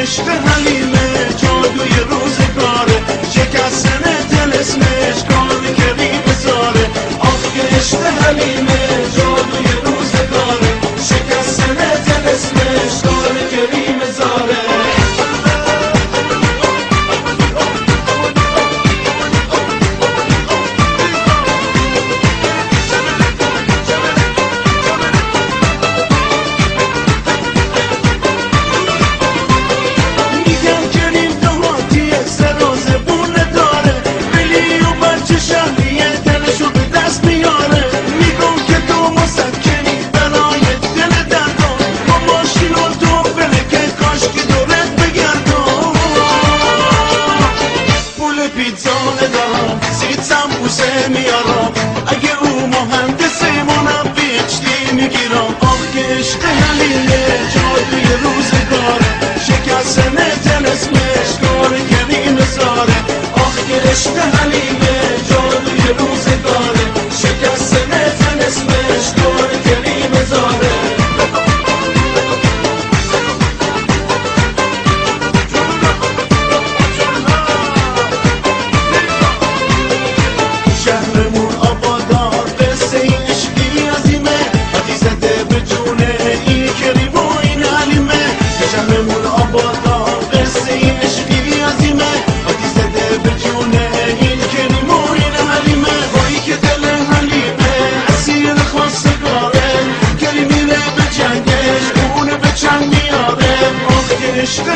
عشق حلیمه جادوی روزگاره شکستن دل اسمش کار کریم زاره آخ عشق حلیمه جادوی روزگاره شکستن دل اسمش کار کریم زاره پیتزا ندارم سیتم بوسه میارم اگه او مهندس منبی اچتی میگیرم آخ عشق حلیمه جادوی روزگاره شکستن دل اسمش کار کریم زاره آخ عشق حلیمه جادوی روزگاره شکستن دل اسمش کار کریم زاره شهرمون آبادار قصه این عشقی عظیمه حدی زده به جونه این کریم و این حلیمه شهرمون آبادار قصه این عشقی عظیمه حدی زده به جونه این کریم و این حلیمه بایی که دل حلیمه اسیر خواستگاره کریمی ره به جنگش اونه به چنگ میاره آخ عشق